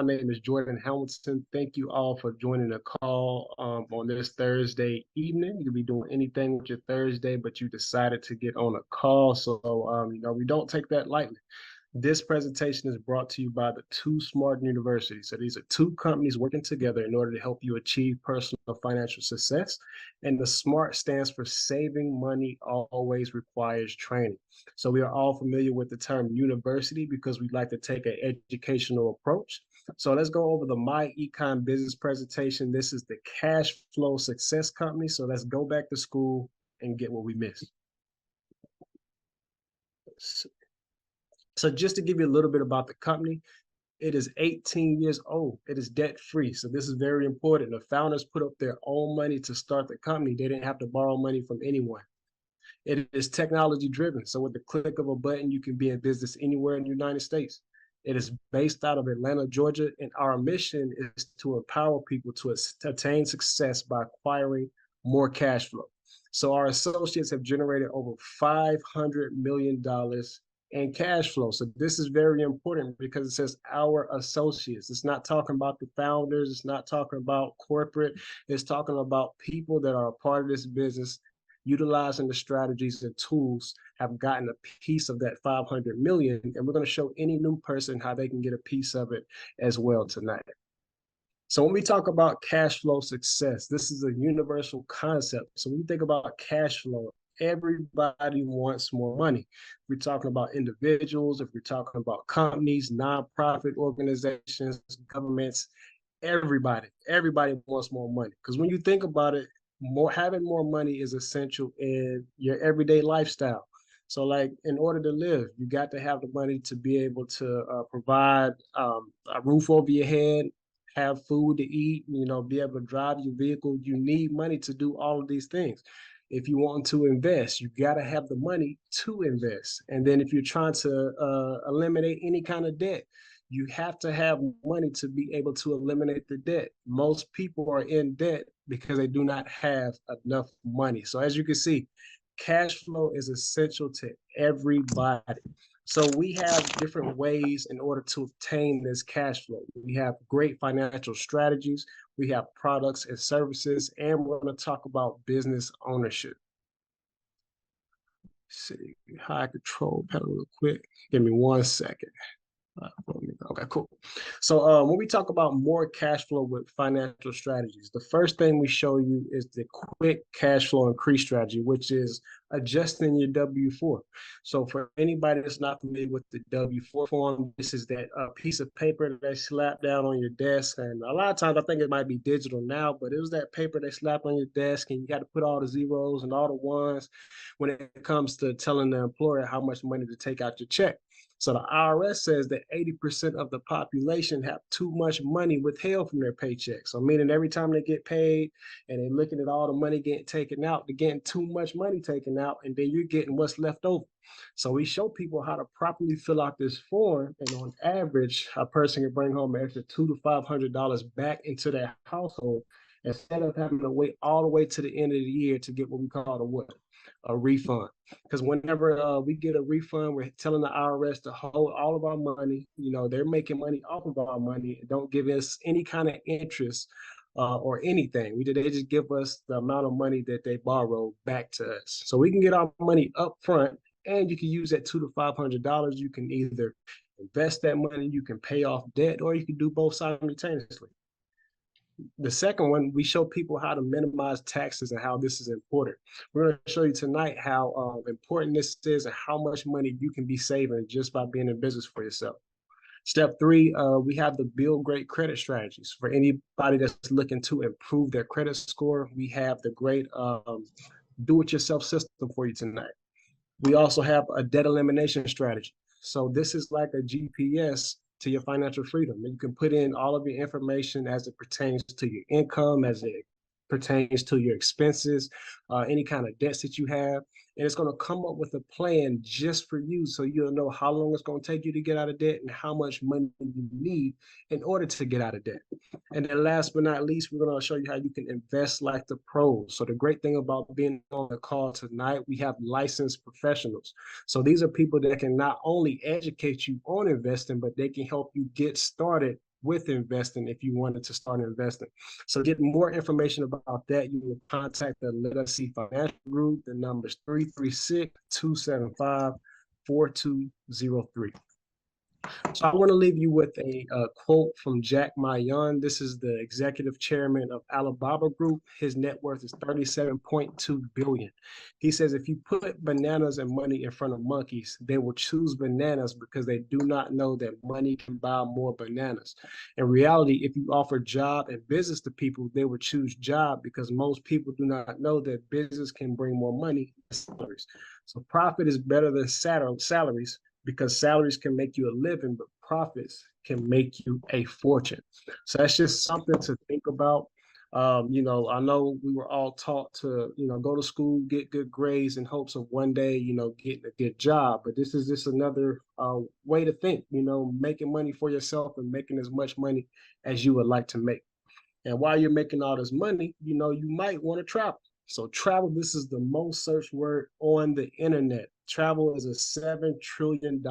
name is Jordan Hamilton. Thank you all for joining the call on this Thursday evening. You can be doing anything with your Thursday, but you decided to get on a call. So, we don't take that lightly. This presentation is brought to you by the Too Smart University. So these are two companies working together in order to help you achieve personal financial success. And the SMART stands for Saving Money Always Requires Training. So we are all familiar with the term university because we like to take an educational approach. So let's go over the My Econ Business presentation. This is the Cash Flow Success Company. So let's go back to school and get what we missed. So just to give you a little bit about the company, it is 18 years old. It is debt free. So this is very important. The founders put up their own money to start the company. They didn't have to borrow money from anyone. It is technology driven. So with the click of a button, you can be in business anywhere in the United States. It is based out of Atlanta, Georgia, and our mission is to empower people to attain success by acquiring more cash flow. So our associates have generated over $500 million and cash flow. So this is very important because it says our associates. It's not talking about the founders. It's not talking about corporate. It's talking about people that are a part of this business, utilizing the strategies and tools, have gotten a piece of that 500 million. And we're going to show any new person how they can get a piece of it as well tonight. So when we talk about cash flow success, this is a universal concept. So when you think about cash flow, everybody wants more money. We're talking about individuals, if we're talking about companies, nonprofit organizations, governments, everybody wants more money. Because when you think about it, having more money is essential in your everyday lifestyle. So like in order to live, you got to have the money to be able to provide a roof over your head, have food to eat, be able to drive your vehicle. You need money to do all of these things. If you want to invest, you got to have the money to invest. And then if you're trying to eliminate any kind of debt, you have to have money to be able to eliminate the debt. Most people are in debt because they do not have enough money. So as you can see, cash flow is essential to everybody. So we have different ways in order to obtain this cash flow. We have great financial strategies, we have products and services, and we're going to talk about business ownership. Let's see, high control panel real quick. Give me 1 second. Okay, cool. So when we talk about more cash flow with financial strategies, the first thing we show you is the quick cash flow increase strategy, which is adjusting your W-4. So for anybody that's not familiar with the W-4 form, this is that piece of paper that they slap down on your desk. And a lot of times I think it might be digital now, but it was that paper they slap on your desk and you got to put all the zeros and all the ones when it comes to telling the employer how much money to take out your check. So the IRS says that 80% of the population have too much money withheld from their paycheck. So meaning every time they get paid and they're looking at all the money getting taken out, they're getting too much money taken out, and then you're getting what's left over. So we show people how to properly fill out this form, and on average, a person can bring home an extra $200 to $500 back into their household instead of having to wait all the way to the end of the year to get what we call a refund. Because whenever we get a refund, we're telling the IRS to hold all of our money. They're making money off of our money and don't give us any kind of interest or anything. They just give us the amount of money that they borrow back to us. So we can get our money up front, and you can use that $200 to $500. You can either invest that money, you can pay off debt, or you can do both simultaneously. The second one, we show people how to minimize taxes and how this is important. We're going to show you tonight how important this is and how much money you can be saving just by being in business for yourself. Step 3, we have the build great credit strategies. For anybody that's looking to improve their credit score, we have the great do-it-yourself system for you tonight. We also have a debt elimination strategy. So this is like a GPS to your financial freedom. And you can put in all of your information as it pertains to your income, as it pertains to your expenses, any kind of debts that you have. And it's going to come up with a plan just for you so you'll know how long it's going to take you to get out of debt and how much money you need in order to get out of debt. And then last but not least, we're going to show you how you can invest like the pros. So the great thing about being on the call tonight, we have licensed professionals. So these are people that can not only educate you on investing, but they can help you get started with investing if you wanted to start investing. So get more information about that, you will contact the Let Us See Financial Group. The number is 336-275-4203. So I want to leave you with a quote from Jack Ma Yun. This is the executive chairman of Alibaba Group. His net worth is 37.2 billion. He says, if you put bananas and money in front of monkeys, they will choose bananas because they do not know that money can buy more bananas. In reality, if you offer job and business to people, they will choose job because most people do not know that business can bring more money than salaries. So profit is better than salaries, because salaries can make you a living, but profits can make you a fortune. So that's just something to think about. I know we were all taught to, go to school, get good grades in hopes of one day, getting a good job. But this is just another way to think, making money for yourself and making as much money as you would like to make. And while you're making all this money, you might want to travel. So travel, this is the most searched word on the internet. Travel is a $7 trillion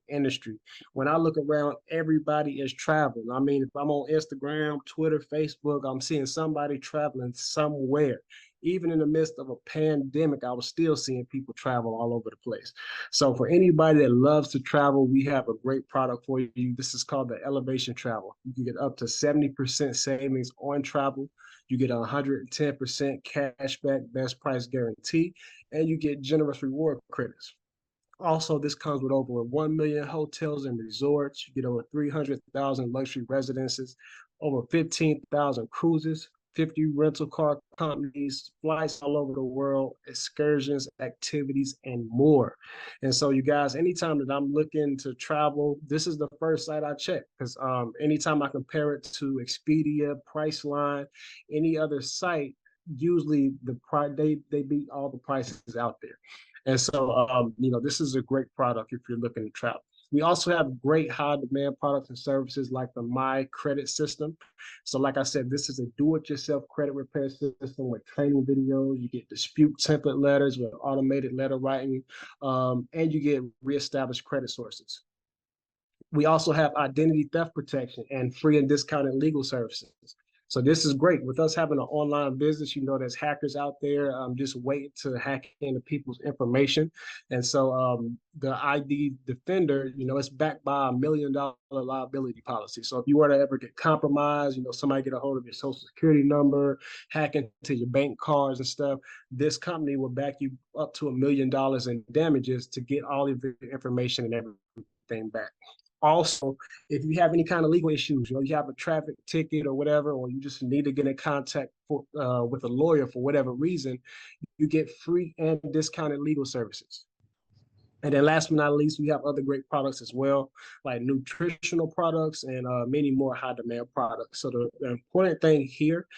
industry. When I look around, everybody is traveling. I mean, if I'm on Instagram, Twitter, Facebook, I'm seeing somebody traveling somewhere. Even in the midst of a pandemic, I was still seeing people travel all over the place. So for anybody that loves to travel, we have a great product for you. This is called the Elevation Travel. You can get up to 70% savings on travel. You get 110% cash back, best price guarantee, and you get generous reward credits. Also, this comes with over 1 million hotels and resorts. You get over 300,000 luxury residences, over 15,000 cruises, 50 rental car companies, flights all over the world, excursions, activities, and more. And so, you guys, anytime that I'm looking to travel, this is the first site I check because anytime I compare it to Expedia, Priceline, any other site, usually they beat all the prices out there. And so, this is a great product if you're looking to travel. We also have great high demand products and services like the My Credit System. So like I said, this is a do-it-yourself credit repair system with training videos. You get dispute template letters with automated letter writing, and you get reestablished credit sources. We also have identity theft protection and free and discounted legal services. So this is great. With us having an online business, there's hackers out there just waiting to hack into people's information. And so the ID Defender, it's backed by $1 million liability policy. So if you were to ever get compromised, somebody get a hold of your social security number, hack into your bank cards and stuff, this company will back you up to $1 million in damages to get all of the information and everything back. Also, if you have any kind of legal issues, you have a traffic ticket or whatever, or you just need to get in contact with a lawyer for whatever reason, you get free and discounted legal services. And then last but not least, we have other great products as well, like nutritional products and many more high demand products. So the important thing here,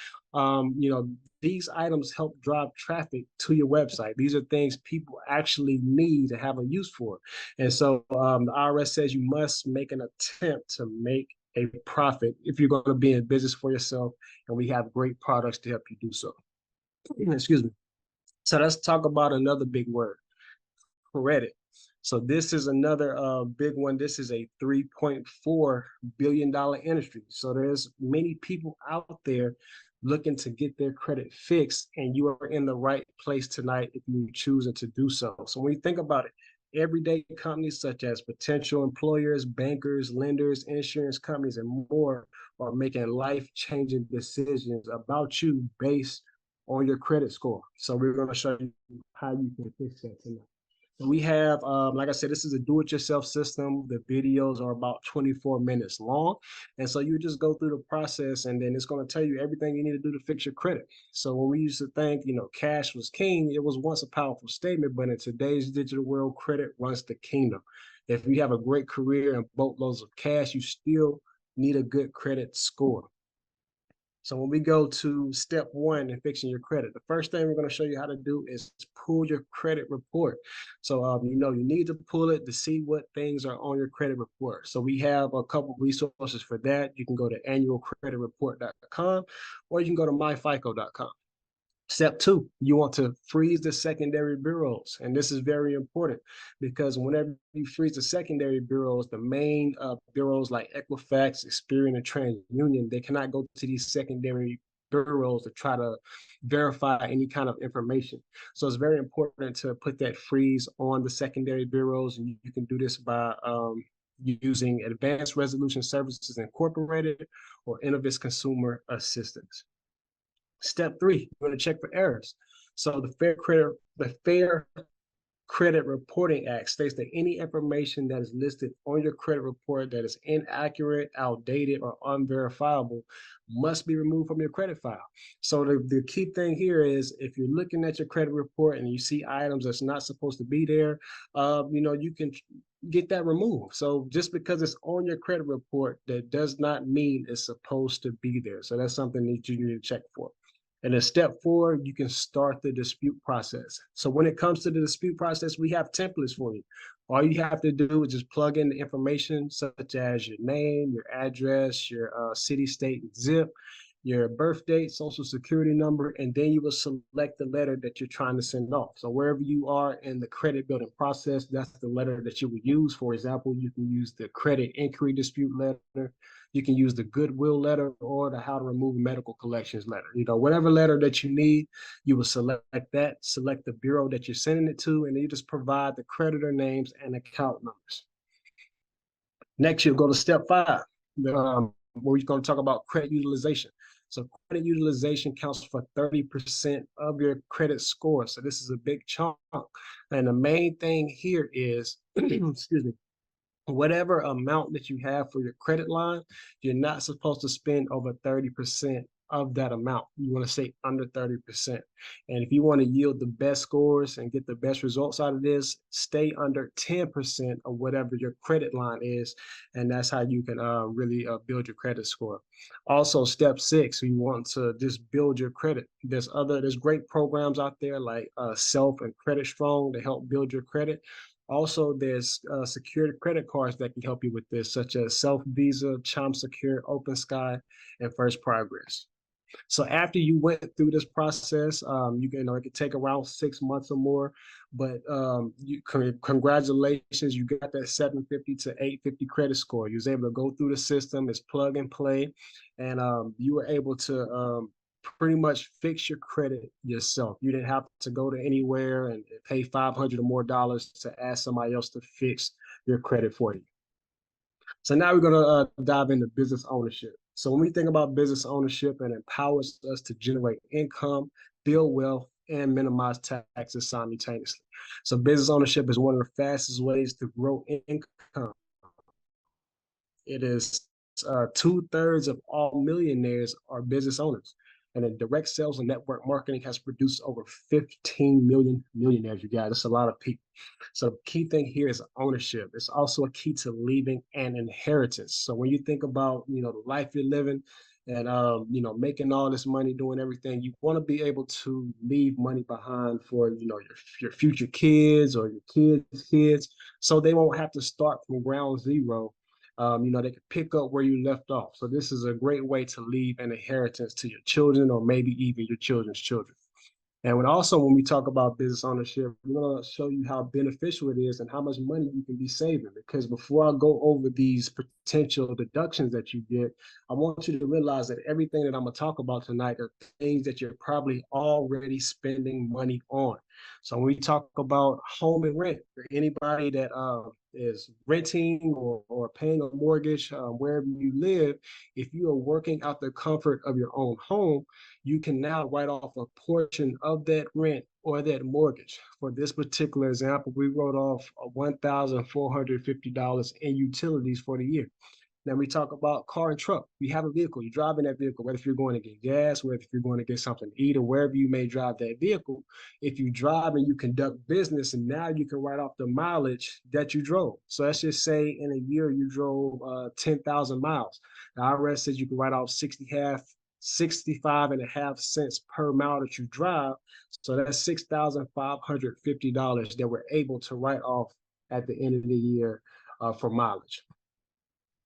these items help drive traffic to your website. These are things people actually need to have a use for. And so the IRS says you must make an attempt to make a profit if you're going to be in business for yourself. And we have great products to help you do so. Excuse me. So let's talk about another big word, credit. So this is another big one. This is a $3.4 billion industry. So there's many people out there looking to get their credit fixed, and you are in the right place tonight if you're choosing to do so. So when you think about it, everyday companies such as potential employers, bankers, lenders, insurance companies, and more are making life-changing decisions about you based on your credit score. So we're going to show you how you can fix that tonight. We have, like I said, this is a do-it-yourself system. The videos are about 24 minutes long. And so you just go through the process, and then it's going to tell you everything you need to do to fix your credit. So when we used to think, cash was king, it was once a powerful statement, but in today's digital world, credit runs the kingdom. If you have a great career and boatloads of cash, you still need a good credit score. So when we go to step one in fixing your credit, the first thing we're going to show you how to do is pull your credit report. So, you need to pull it to see what things are on your credit report. So we have a couple resources for that. You can go to annualcreditreport.com or you can go to myfico.com. Step two, you want to freeze the secondary bureaus. And this is very important because whenever you freeze the secondary bureaus, the main bureaus like Equifax, Experian, and TransUnion, they cannot go to these secondary bureaus to try to verify any kind of information. So it's very important to put that freeze on the secondary bureaus. And you can do this by using Advanced Resolution Services Incorporated or Innovis Consumer Assistance. Step three, you're going to check for errors. So the Fair Credit Reporting Act states that any information that is listed on your credit report that is inaccurate, outdated, or unverifiable must be removed from your credit file. So the key thing here is if you're looking at your credit report and you see items that's not supposed to be there, you can get that removed. So just because it's on your credit report, that does not mean it's supposed to be there. So that's something that you need to check for. And then step four, you can start the dispute process. So when it comes to the dispute process, we have templates for you. All you have to do is just plug in the information such as your name, your address, your city, state, and zip, your birth date, social security number, and then you will select the letter that you're trying to send off. So wherever you are in the credit building process, that's the letter that you would use. For example, you can use the credit inquiry dispute letter. You can use the goodwill letter or the how to remove medical collections letter. Whatever letter that you need, you will select that, select the bureau that you're sending it to, and then you just provide the creditor names and account numbers. Next, you'll go to step five, where we're going to talk about credit utilization. So credit utilization counts for 30% of your credit score. So this is a big chunk. And the main thing here is, excuse me, whatever amount that you have for your credit line, you're not supposed to spend over 30% of that amount. You want to stay under 30%. And if you want to yield the best scores and get the best results out of this, stay under 10% of whatever your credit line is. And that's how you can really build your credit score. Also, step six, you want to just build your credit. There's great programs out there like Self and Credit Strong to help build your credit. Also, there's secured credit cards that can help you with this, such as Self Visa, Chime Secure, Open Sky, and First Progress. So after you went through this process, it could take around 6 months or more, but congratulations, you got that 750 to 850 credit score. You was able to go through the system, it's plug and play, and you were able to pretty much fix your credit yourself. You didn't have to go to anywhere and pay $500 or more to ask somebody else to fix your credit for you. So now we're going to dive into business ownership. So when we think about business ownership, it empowers us to generate income, build wealth, and minimize taxes simultaneously. So business ownership is one of the fastest ways to grow income. It is 2/3 of all millionaires are business owners. And then direct sales and network marketing has produced over 15 million millionaires, you guys. That's a lot of people. So the key thing here is ownership. It's also a key to leaving an inheritance. So when you think about, the life you're living and, making all this money, doing everything, you want to be able to leave money behind for, your future kids or your kids' kids, so they won't have to start from ground zero. They can pick up where you left off. So this is a great way to leave an inheritance to your children or maybe even your children's children. And when we talk about business ownership, we're going to show you how beneficial it is and how much money you can be saving. Because before I go over these potential deductions that you get, I want you to realize that everything that I'm going to talk about tonight are things that you're probably already spending money on. So when we talk about home and rent, for anybody that is renting or paying a mortgage wherever you live, if you are working out the comfort of your own home, you can now write off a portion of that rent or that mortgage. For this particular example, we wrote off $1,450 in utilities for the year. Now we talk about car and truck. You have a vehicle, you drive in that vehicle, whether if you're going to get gas, whether if you're going to get something to eat, or wherever you may drive that vehicle. If you drive and you conduct business, and now you can write off the mileage that you drove. So let's just say in a year you drove 10,000 miles. The IRS says you can write off 65.5 cents per mile that you drive. So that's $6,550 that we're able to write off at the end of the year for mileage.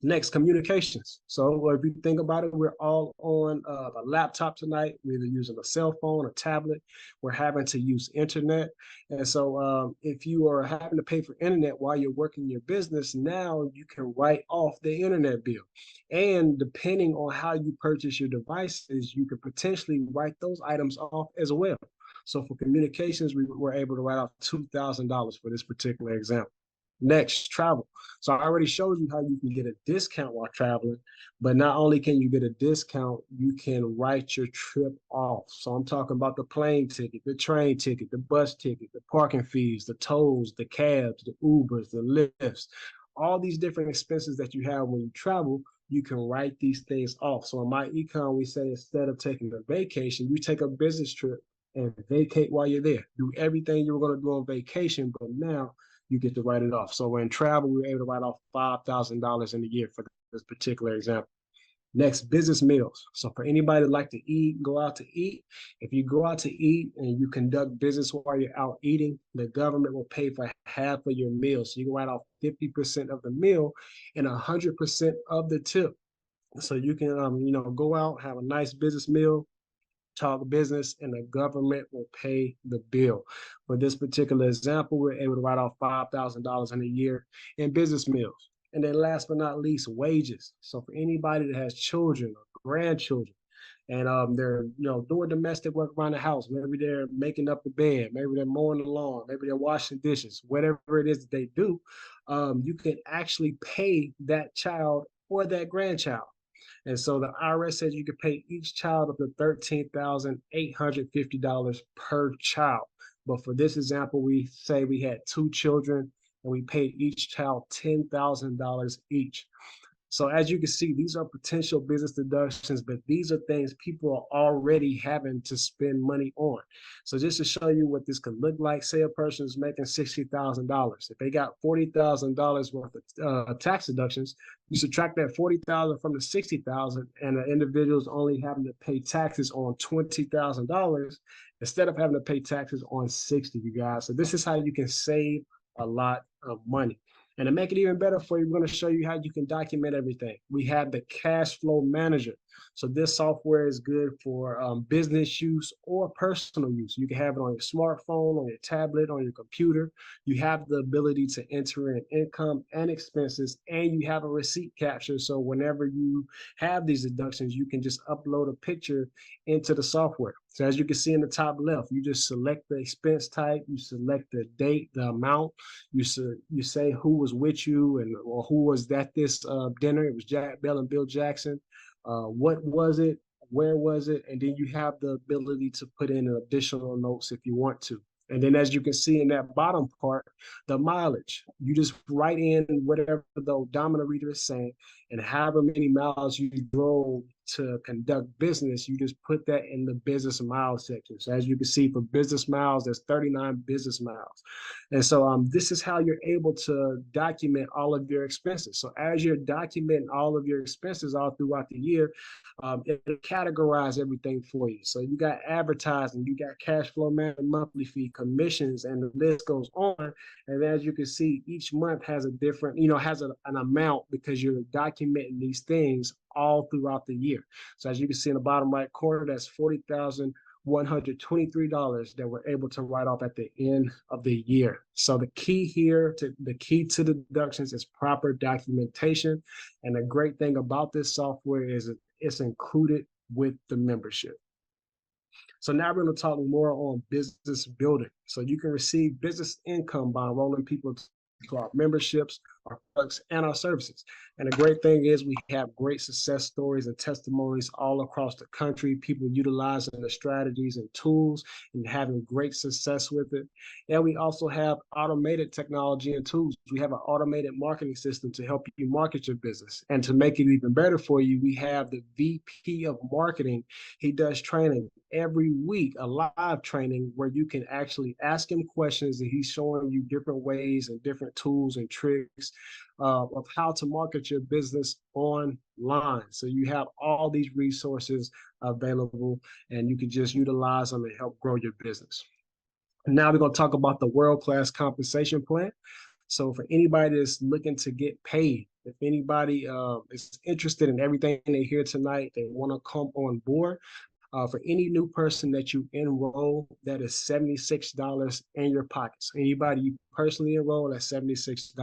Next, communications. So if you think about it, we're all on a laptop tonight. We're either using a cell phone, a tablet. We're having to use internet. And so if you are having to pay for internet while you're working your business, now you can write off the internet bill. And depending on how you purchase your devices, you could potentially write those items off as well. So for communications, we were able to write off $2,000 for this particular example. Next, travel. So I already showed you how you can get a discount while traveling, but not only can you get a discount, you can write your trip off. So I'm talking about the plane ticket, the train ticket, the bus ticket, the parking fees, the tolls, the cabs, the Ubers, the Lyfts, all these different expenses that you have when you travel, you can write these things off. So in my econ, we say instead of taking a vacation, you take a business trip and vacate while you're there. Do everything you were going to do on vacation, but now you get to write it off. So in travel, we were able to write off $5,000 in a year for this particular example. Next, business meals. So for anybody that like to eat, go out to eat. If you go out to eat and you conduct business while you're out eating, the government will pay for half of your meal. So you can write off 50% of the meal and 100% of the tip. So you can, go out, have a nice business meal, talk business, and the government will pay the bill. For this particular example, we're able to write off $5,000 in a year in business meals. And then last but not least, wages. So for anybody that has children or grandchildren, and they're doing domestic work around the house, maybe they're making up the bed, maybe they're mowing the lawn, maybe they're washing dishes, whatever it is that they do, you can actually pay that child or that grandchild. And so the IRS says you can pay each child up to $13,850 per child. But for this example, we say we had two children and we paid each child $10,000 each. So as you can see, these are potential business deductions, but these are things people are already having to spend money on. So just to show you what this could look like, say a person is making $60,000. If they got $40,000 worth of tax deductions, you subtract that $40,000 from the $60,000, and the individual's only having to pay taxes on $20,000 instead of having to pay taxes on 60, you guys. So this is how you can save a lot of money. And to make it even better for you, we're going to show you how you can document everything. We have the cash flow manager. So this software is good for business use or personal use. You can have it on your smartphone, on your tablet, on your computer. You have the ability to enter in income and expenses, and you have a receipt capture. So whenever you have these deductions, you can just upload a picture into the software. So as you can see in the top left, you just select the expense type, you select the date, the amount, you say who was with you and or who was at this dinner. It was Jack Bell and Bill Jackson. What was it? Where was it? And then you have the ability to put in additional notes if you want to. And then as you can see in that bottom part, the mileage, you just write in whatever the odometer reader is saying, and however many miles you drove to conduct business, you just put that in the business miles section. So as you can see, for business miles, there's 39 business miles. And so this is how you're able to document all of your expenses. So as you're documenting all of your expenses all throughout the year, it'll categorize everything for you. So you got advertising, you got cash flow management, monthly fee, commissions, and the list goes on. And as you can see, each month has a different, has an amount because you're documenting these things all throughout the year. So as you can see in the bottom right corner, that's $40,123 that we're able to write off at the end of the year. So the key to the deductions is proper documentation. And the great thing about this software is it's included with the membership. So now we're going to talk more on business building. So you can receive business income by enrolling people to our memberships, our products, and our services. And the great thing is we have great success stories and testimonies all across the country, people utilizing the strategies and tools and having great success with it. And we also have automated technology and tools. We have an automated marketing system to help you market your business. And to make it even better for you, we have the VP of marketing. He does training every week, a live training where you can actually ask him questions and he's showing you different ways and different tools and tricks of how to market your business online. So you have all these resources available and you can just utilize them and help grow your business. Now we're going to talk about the world-class compensation plan. So for anybody that's looking to get paid, If anybody is interested in everything they hear tonight, they want to come on board. For any new person that you enroll, that is $76 in your pocket. So anybody you personally enroll, that's $76.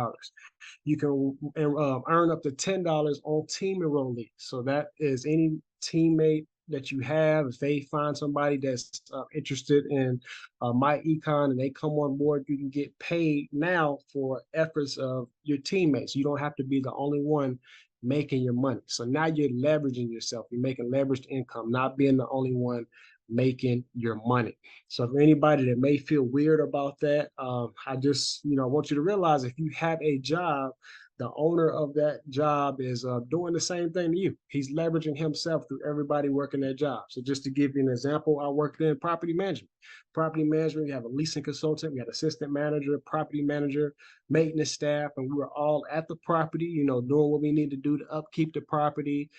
You can earn up to $10 on team enrollees. So that is any teammate that you have. If they find somebody that's interested in my econ and they come on board, you can get paid now for efforts of your teammates. You don't have to be the only one making your money. So now you're leveraging yourself. You're making leveraged income, not being the only one making your money. So for anybody that may feel weird about that, I just, want you to realize if you have a job, the owner of that job is doing the same thing to you. He's leveraging himself through everybody working their job. So just to give you an example, I worked in property management. Property management, we have a leasing consultant, we had assistant manager, property manager, maintenance staff, and we were all at the property, doing what we need to do to upkeep the property,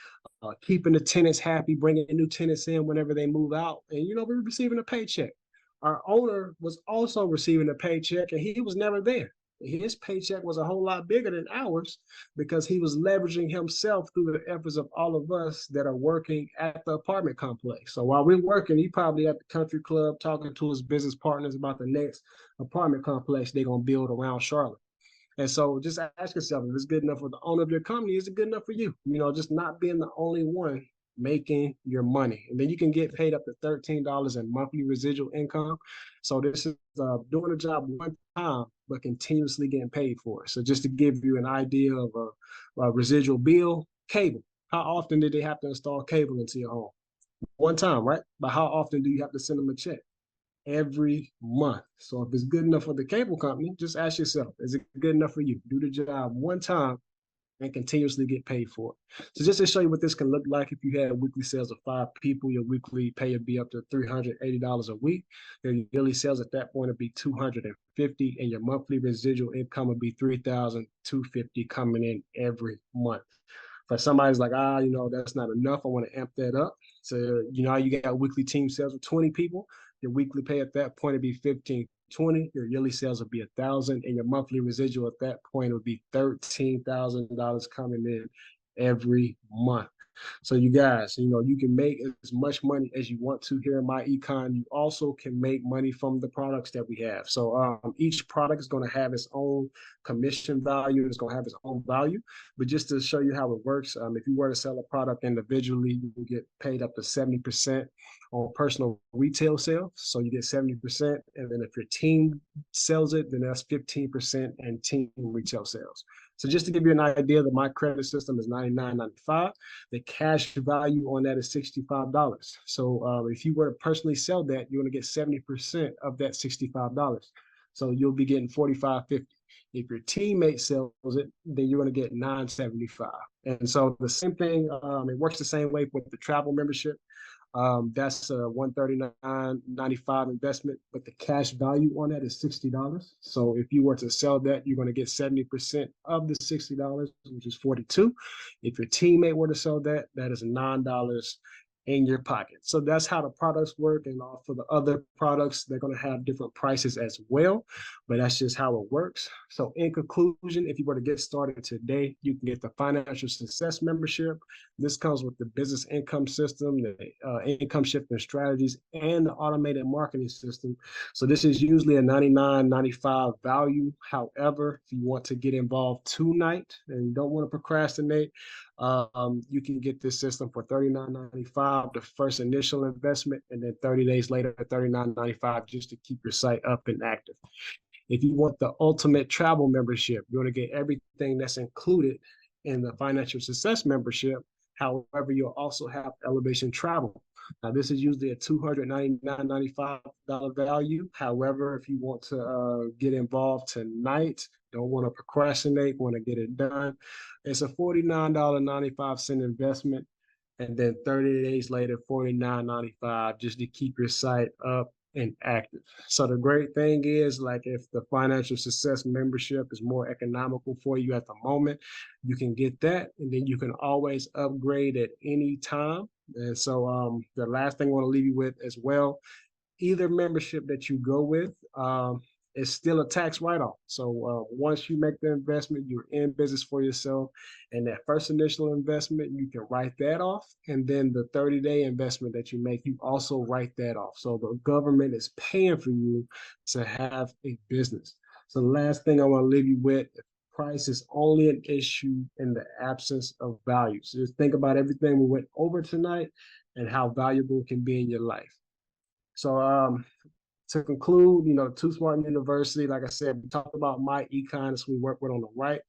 keeping the tenants happy, bringing new tenants in whenever they move out. And, we were receiving a paycheck. Our owner was also receiving a paycheck, and he was never there. His paycheck was a whole lot bigger than ours because he was leveraging himself through the efforts of all of us that are working at the apartment complex. So while we're working, he probably at the country club talking to his business partners about the next apartment complex they're going to build around Charlotte. And so just ask yourself, if it's good enough for the owner of your company, is it good enough for you? Just not being the only one making your money. And then you can get paid up to $13 in monthly residual income. So this is doing a job one time, but continuously getting paid for it. So just to give you an idea of a residual bill, cable. How often did they have to install cable into your home? One time, right? But how often do you have to send them a check? Every month. So if it's good enough for the cable company, just ask yourself, is it good enough for you? Do the job one time and continuously get paid for it. So just to show you what this can look like, if you had weekly sales of 5 people, your weekly pay would be up to $380 a week. Your yearly sales at that point would be $250, and your monthly residual income would be $3,250 coming in every month. For somebody's like, that's not enough, I want to amp that up. So, you got weekly team sales with 20 people. Your weekly pay at that point would be $1,520. Your yearly sales would be $1,000, and your monthly residual at that point would be $13,000 coming in every month. So you guys, you can make as much money as you want to here in my econ. You also can make money from the products that we have. So each product is going to have its own commission value. It's going to have its own value. But just to show you how it works, if you were to sell a product individually, you can get paid up to 70% on personal retail sales. So you get 70%. And then if your team sells it, then that's 15% and team retail sales. So just to give you an idea, that my credit system is $99.95. The cash value on that is $65. So if you were to personally sell that, you're going to get 70% of that $65. So you'll be getting $45.50. If your teammate sells it, then you're going to get $9.75. And so the same thing, it works the same way with the travel membership. That's a $139.95 investment, but the cash value on that is $60. So if you were to sell that, you're going to get 70% of the $60, which is $42. If your teammate were to sell that, that is $9 in your pocket. So that's how the products work. And for the other products, they're going to have different prices as well, but that's just how it works. So in conclusion, if you were to get started today, you can get the Financial Success membership. This comes with the business income system, the income shifting strategies, and the automated marketing system. So this is usually a $99.95 value. However, if you want to get involved tonight and you don't want to procrastinate, you can get this system for $39.95, the first initial investment, and then 30 days later, $39.95 just to keep your site up and active. If you want the ultimate travel membership, you're going to get everything that's included in the Financial Success membership. However, you'll also have Elevation Travel. Now, this is usually a $299.95 value. However, if you want to get involved tonight, don't want to procrastinate, want to get it done, it's a $49.95 investment, and then 30 days later, $49.95 just to keep your site up and active. So the great thing is, like, if the Financial Success membership is more economical for you at the moment, you can get that, and then you can always upgrade at any time. And so the last thing I want to leave you with as well, either membership that you go with, it's still a tax write-off. So once you make the investment, you're in business for yourself. And that first initial investment, you can write that off. And then the 30-day investment that you make, you also write that off. So the government is paying for you to have a business. So the last thing I want to leave you with, price is only an issue in the absence of value. So just think about everything we went over tonight and how valuable it can be in your life. So to conclude, Too Smart University, like I said, we talked about my econs we work with on the right.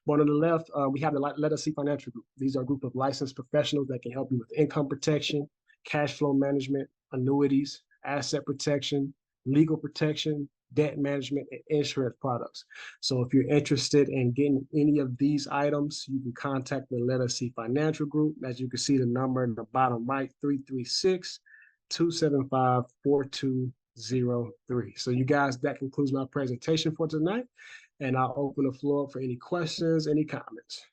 But on the left, we have the Let Us See Financial Group. These are a group of licensed professionals that can help you with income protection, cash flow management, annuities, asset protection, legal protection, debt management, and insurance products. So if you're interested in getting any of these items, you can contact the Let Us See Financial Group. As you can see, the number in the bottom right, 336-275-4203. So you guys, that concludes my presentation for tonight, and I'll open the floor for any questions, any comments.